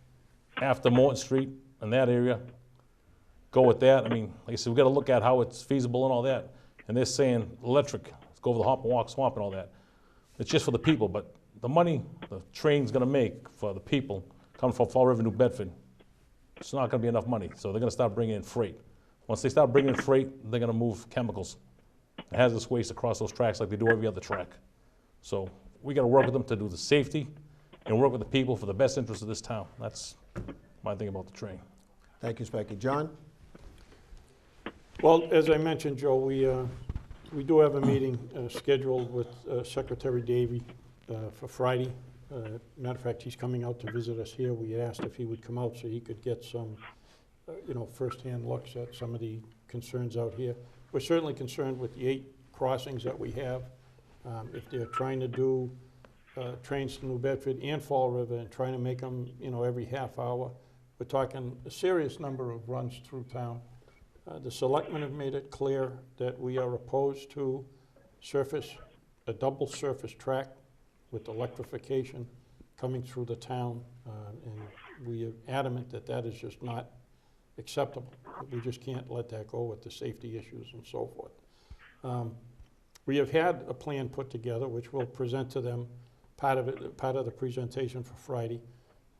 after Morton Street in that area. Go with that. I mean, like I said, we've got to look at how it's feasible and all that. And they're saying electric, let's go over the Hockomock Swamp and all that. It's just for the people, but the money the train's going to make for the people coming from Fall River, New Bedford, it's not going to be enough money. So they're going to start bringing in freight. Once they start bringing in freight, they're going to move chemicals and hazardous waste across those tracks like they do every other track. So we got to work with them to do the safety and work with the people for the best interest of this town. That's my thing about the train. Thank you, Spanky. John? Well, as I mentioned, Joe, we do have a meeting scheduled with Secretary Davey for Friday. Matter of fact, he's coming out to visit us here. We asked if he would come out so he could get some, firsthand looks at some of the concerns out here. We're certainly concerned with the 8 crossings that we have. If they're trying to do trains to New Bedford and Fall River and trying to make them, every half hour, we're talking a serious number of runs through town. The selectmen have made it clear that we are opposed to a double surface track with electrification coming through the town, and we are adamant that that is just not acceptable. We just can't let that go with the safety issues and so forth. We have had a plan put together, which we'll present to them, part of the presentation for Friday,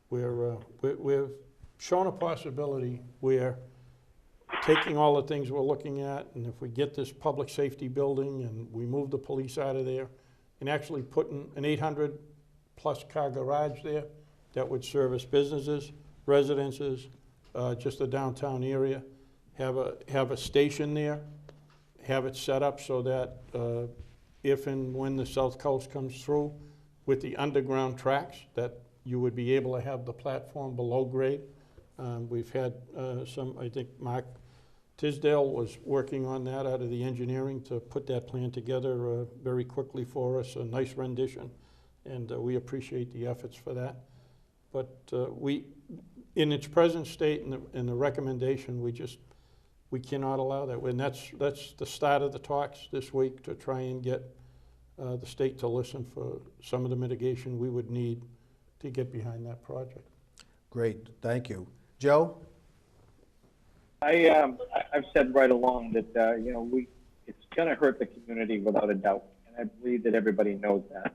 where we've shown a possibility where taking all the things we're looking at, and if we get this public safety building and we move the police out of there, and actually putting an 800-plus car garage there that would service businesses, residences, just the downtown area, have a station there, have it set up so that if and when the South Coast comes through with the underground tracks, that you would be able to have the platform below grade. We've had I think Mark Tisdale was working on that out of the engineering to put that plan together very quickly for us, a nice rendition, and we appreciate the efforts for that. But in its present state and the recommendation, we cannot allow that. And that's the start of the talks this week to try and get the state to listen for some of the mitigation we would need to get behind that project. Great, thank you. Joe? I've said right along that it's going to hurt the community without a doubt, and I believe that everybody knows that.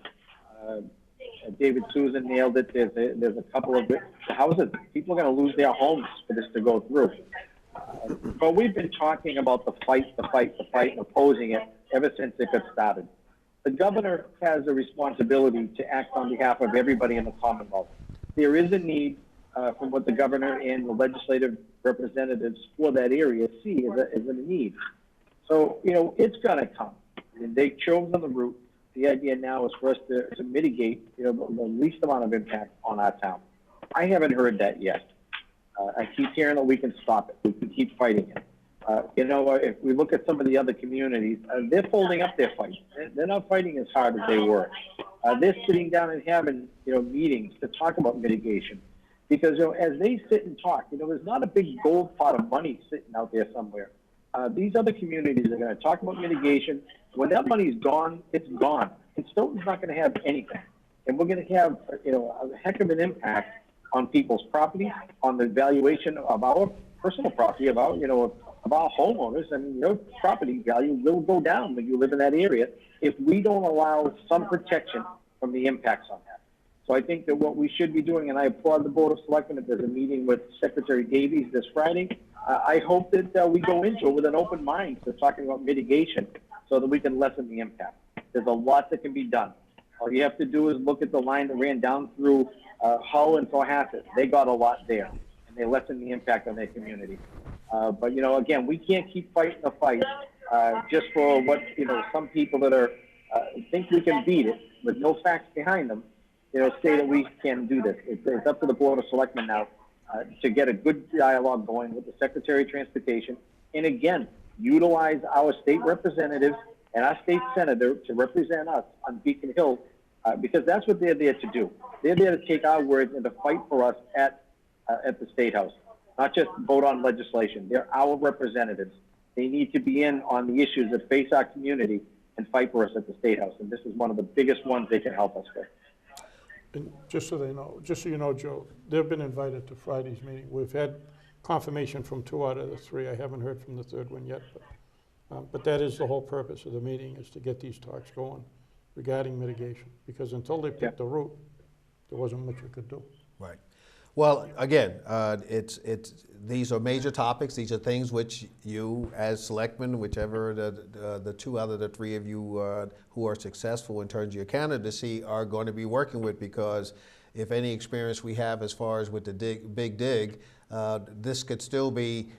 David Sousa nailed it. There's a couple of houses. People are going to lose their homes for this to go through. But we've been talking about the fight, and opposing it ever since it got started. The governor has a responsibility to act on behalf of everybody in the Commonwealth. There is a need from what the governor and the legislative representatives for that area see as a need. So, it's going to come. And they chose on the route. The idea now is for us to mitigate, the least amount of impact on our town. I haven't heard that yet. I keep hearing that we can stop it. We can keep fighting it. If we look at some of the other communities, they're folding up their fight. They're not fighting as hard as they were. They're sitting down and having, meetings to talk about mitigation. Because, as they sit and talk, there's not a big gold pot of money sitting out there somewhere. These other communities are going to talk about mitigation. When that money's gone, it's gone. And Stoughton's not going to have anything. And we're going to have, a heck of an impact on people's property, on the valuation of our personal property, of our homeowners. I mean, your property value will go down when you live in that area if we don't allow some protection from the impacts on that. So I think that what we should be doing, and I applaud the Board of Selectmen, if there's a meeting with Secretary Davies this Friday, I hope that we go into it with an open mind to talking about mitigation so that we can lessen the impact. There's a lot that can be done. All you have to do is look at the line that ran down through Hull and Cohasset. They got a lot there, and they lessened the impact on their community. But, again, we can't keep fighting the fight just for what, some people that are think we can beat it with no facts behind them, say that we can do this. It's up to the Board of Selectmen now to get a good dialogue going with the Secretary of Transportation, and again, utilize our state representatives and our state senator to represent us on Beacon Hill, because that's what they're there to do. They're there to take our words and to fight for us at the State House, not just vote on legislation. They're our representatives. They need to be in on the issues that face our community and fight for us at the State House, and this is one of the biggest ones they can help us with. And just so you know, Joe, they've been invited to Friday's meeting. We've had confirmation from 2 out of the 3. I haven't heard from the third one yet, but that is the whole purpose of the meeting, is to get these talks going regarding mitigation. Because until they picked the route, there wasn't much we could do. Right. Well, again, these are major topics. These are things which you, as selectmen, whichever the 2 out of the 3 of you who are successful in terms of your candidacy, are going to be working with, because if any experience we have as far as with the big dig, this could still be,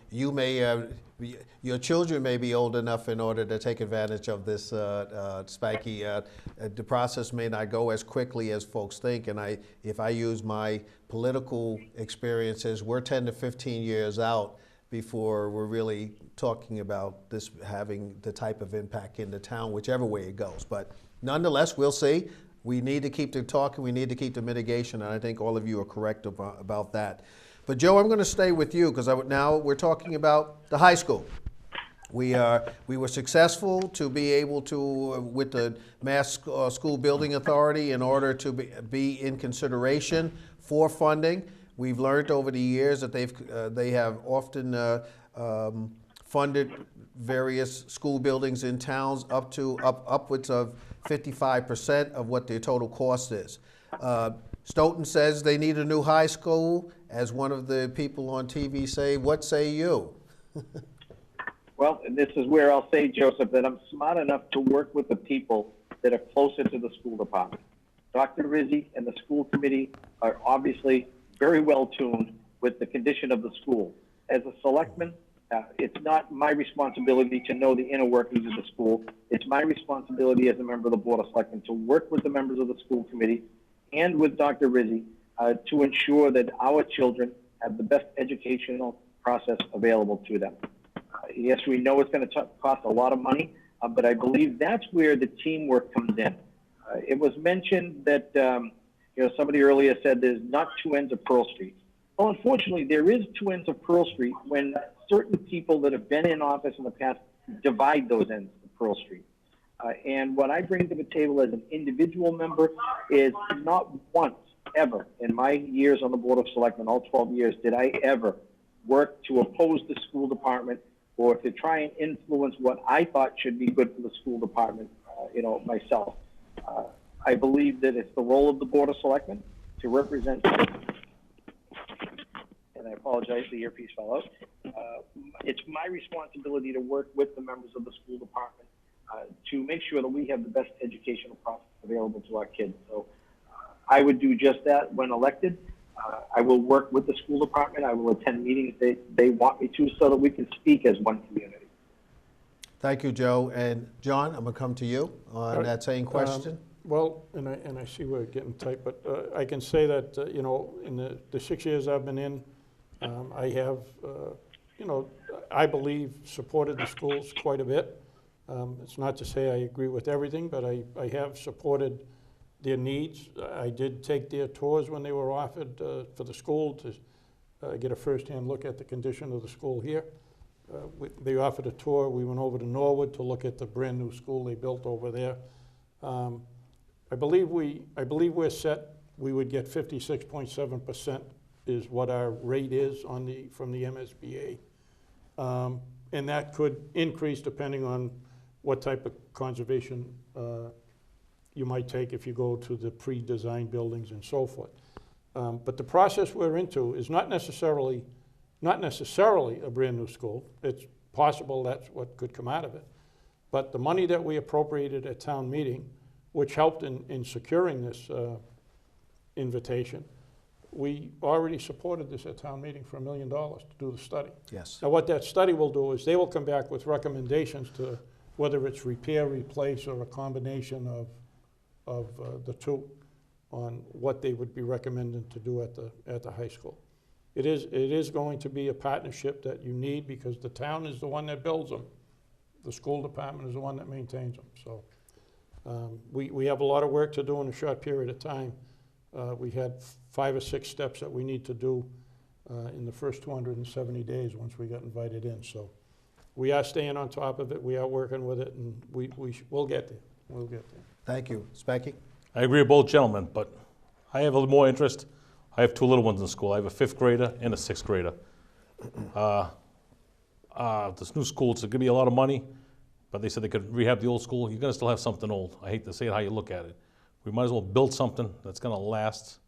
your children may be old enough in order to take advantage of this, Spanky. The process may not go as quickly as folks think, and if I use my political experiences, we're 10 to 15 years out before we're really talking about this having the type of impact in the town, whichever way it goes. But nonetheless, we'll see. We need to keep the talk, and we need to keep the mitigation, and I think all of you are correct about that. But Joe, I'm going to stay with you, because now we're talking about the high school. We were successful to be able to, with the Mass School Building Authority, in order to be in consideration for funding. We've learned over the years that they have often funded various school buildings in towns upwards of 55% of what their total cost is. Stoughton says they need a new high school. As one of the people on TV say, what say you? Well, this is where I'll say, Joseph, that I'm smart enough to work with the people that are closer to the school department. Dr. Rizzi and the school committee are obviously very well tuned with the condition of the school. As a selectman, it's not my responsibility to know the inner workings of the school. It's my responsibility as a member of the Board of Selectmen to work with the members of the school committee and with Dr. Rizzi to ensure that our children have the best educational process available to them. Yes, we know it's going to cost a lot of money, but I believe that's where the teamwork comes in. It was mentioned that, somebody earlier said there's not 2 ends of Pearl Street. Well, unfortunately, there is 2 ends of Pearl Street when certain people that have been in office in the past divide those ends of Pearl Street. And what I bring to the table as an individual member is not once, ever, in my years on the Board of Selectmen, all 12 years, did I ever work to oppose the school department or to try and influence what I thought should be good for the school department, myself. I believe that it's the role of the Board of Selectmen to represent, and I apologize, the earpiece fell out. It's my responsibility to work with the members of the school department to make sure that we have the best educational process available to our kids. So I would do just that when elected. I will work with the school department. I will attend meetings they want me to so that we can speak as one community. Thank you, Joe. And John, I'm going to come to you on that same question. Well, and I see we're getting tight, but I can say that, in the 6 years I've been in, I have, I believe, supported the schools quite a bit. It's not to say I agree with everything, but I have supported their needs. I did take their tours when they were offered for the school to get a first-hand look at the condition of the school here. They offered a tour. We went over to Norwood to look at the brand-new school they built over there. I believe we're set. We would get 56.7% is what our rate is from the MSBA. And that could increase depending on what type of conservation you might take if you go to the pre-designed buildings and so forth. But the process we're into is not necessarily a brand-new school. It's possible that's what could come out of it. But the money that we appropriated at town meeting, which helped in securing this invitation, we already supported this at town meeting for $1 million to do the study. Yes. Now, what that study will do is they will come back with recommendations to whether it's repair, replace, or a combination of the two on what they would be recommending to do at the high school. It is going to be a partnership that you need because the town is the one that builds them. The school department is the one that maintains them. So we have a lot of work to do in a short period of time. We had 5 or 6 steps that we need to do in the first 270 days once we got invited in. So we are staying on top of it. We are working with it, and we'll get there. We'll get there. Thank you. Spanky? I agree with both gentlemen, but I have a little more interest. I have 2 little ones in school. I have a 5th grader and a 6th grader. This new school, it's going to be a lot of money, but they said they could rehab the old school. You're going to still have something old. I hate to say it how you look at it. We might as well build something that's going to last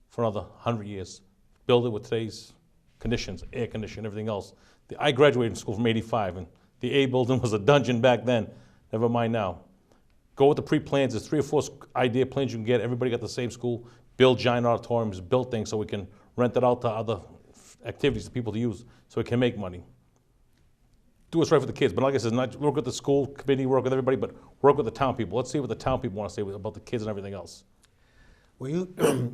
for another 100 years. Build it with today's conditions, air conditioning, everything else. I graduated from school from '85, and the A building was a dungeon back then. Never mind now. Go with the pre-plans. There's 3 or 4 idea plans you can get. Everybody got the same school. Build giant auditoriums, build things so we can rent it out to other activities for people to use so we can make money. Do what's right for the kids. But like I said, not work with the school committee, work with everybody, but work with the town people. Let's see what the town people want to say about the kids and everything else. Well,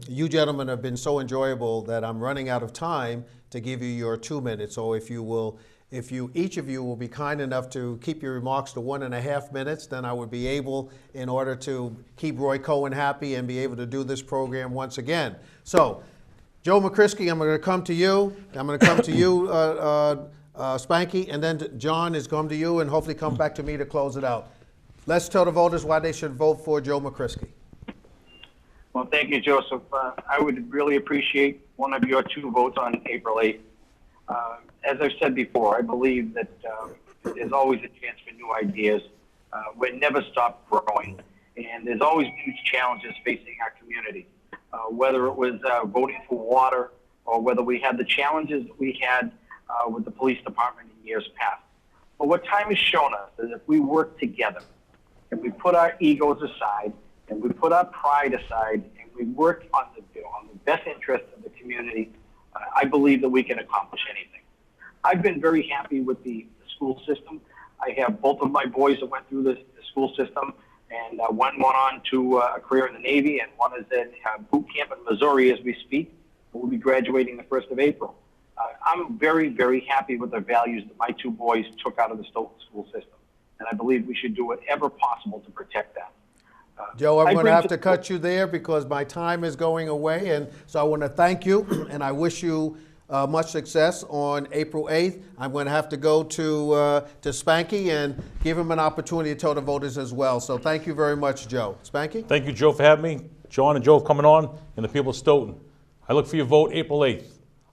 you gentlemen have been so enjoyable that I'm running out of time to give you your 2 minutes. So if each of you will be kind enough to keep your remarks to 1.5 minutes, then I would be able, in order to keep Roy Cohen happy and be able to do this program once again. So, Joe Mokrisky, I'm going to come to you. I'm going to come to you, Spanky, and then John is going to you, and hopefully come back to me to close it out. Let's tell the voters why they should vote for Joe Mokrisky. Well, thank you, Joseph. I would really appreciate one of your 2 votes on April 8th. As I've said before, I believe that there's always a chance for new ideas. We never stop growing, and there's always huge challenges facing our community, whether it was voting for water or whether we had the challenges that we had with the police department in years past. But what time has shown us is if we work together, and we put our egos aside, and we put our pride aside, and we work on the best interest of the community, I believe that we can accomplish anything. I've been very happy with the school system. I have both of my boys that went through the school system, and one went on to a career in the Navy, and one is in boot camp in Missouri as we speak. We'll be graduating the 1st of April. I'm very, very happy with the values that my 2 boys took out of the Stoughton school system, and I believe we should do whatever possible to protect that. Joe, I'm going to have to cut you there because my time is going away, and so I want to thank you, and I wish you much success on April 8th. I'm going to have to go to Spanky and give him an opportunity to tell the voters as well. So thank you very much, Joe. Spanky? Thank you, Joe, for having me. John and Joe for coming on, and the people of Stoughton. I look for your vote April 8th.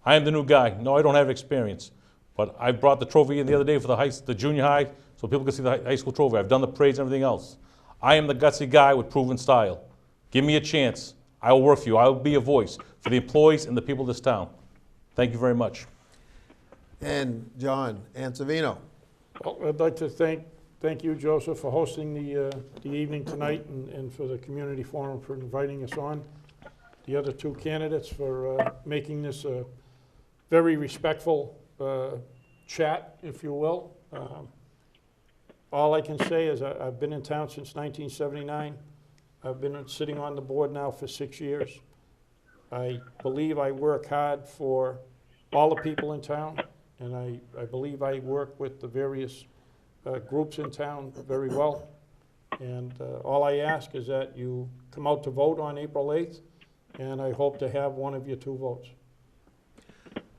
I am the new guy. No, I don't have experience, but I brought the trophy in the other day for the junior high so people can see the high school trophy. I've done the parades and everything else. I am the gutsy guy with proven style. Give me a chance. I will work for you. I will be a voice for the employees and the people of this town. Thank you very much. And John Anzivino. Well, I'd like to thank you, Joseph, for hosting the evening tonight and for the community forum for inviting us on. The other 2 candidates for making this a very respectful chat, if you will. All I can say is I've been in town since 1979. I've been sitting on the board now for 6 years. I believe I work hard for all the people in town, and I believe I work with the various groups in town very well. And all I ask is that you come out to vote on April 8th, and I hope to have one of your 2 votes.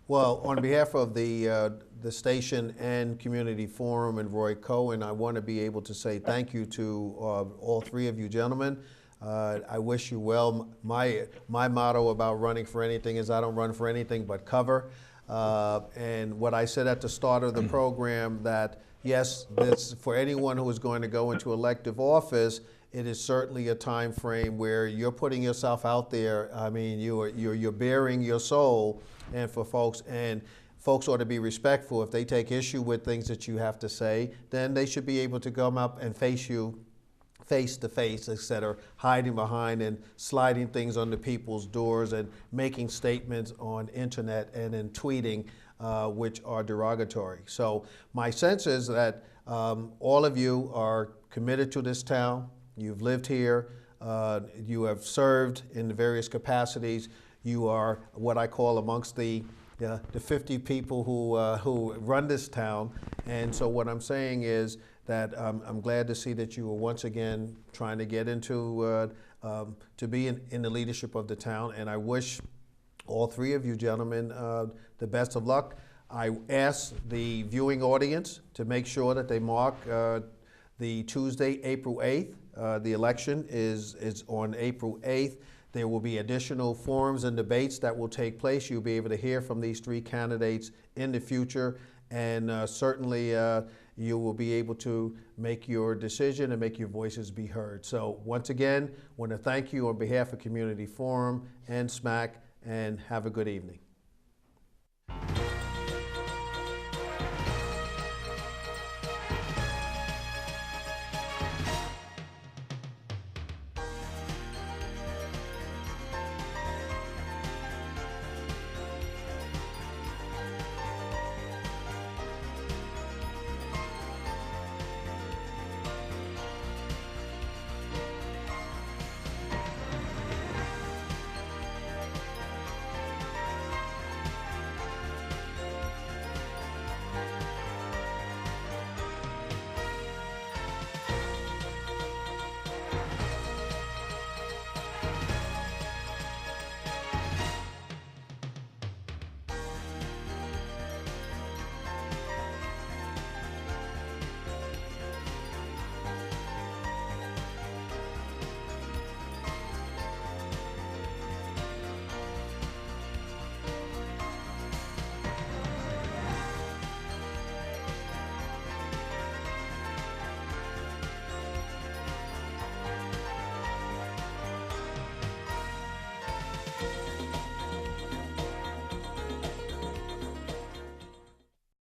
Well, on behalf of the the station and Community Forum and Roy Cohen, I want to be able to say thank you to all three of you gentlemen. I wish you well. My motto about running for anything is I don't run for anything but cover. And what I said at the start of the program, that yes, this, for anyone who is going to go into elective office, it is certainly a time frame where you're putting yourself out there. I mean, you're bearing your soul, and for folks, and folks ought to be respectful. If they take issue with things that you have to say, then they should be able to come up and face you face to face, instead of hiding behind and sliding things under people's doors and making statements on internet and in tweeting, which are derogatory. So my sense is that all of you are committed to this town. You've lived here. You have served in the various capacities. You are what I call amongst the 50 people who run this town. And so what I'm saying is that I'm glad to see that you are once again trying to get into, to be in the leadership of the town. And I wish all three of you gentlemen the best of luck. I ask the viewing audience to make sure that they mark the Tuesday, April 8th. The election is on April 8th. There will be additional forums and debates that will take place. You'll be able to hear from these three candidates in the future, and certainly you will be able to make your decision and make your voices be heard. So once again, I want to thank you on behalf of Community Forum and SMAC, and have a good evening.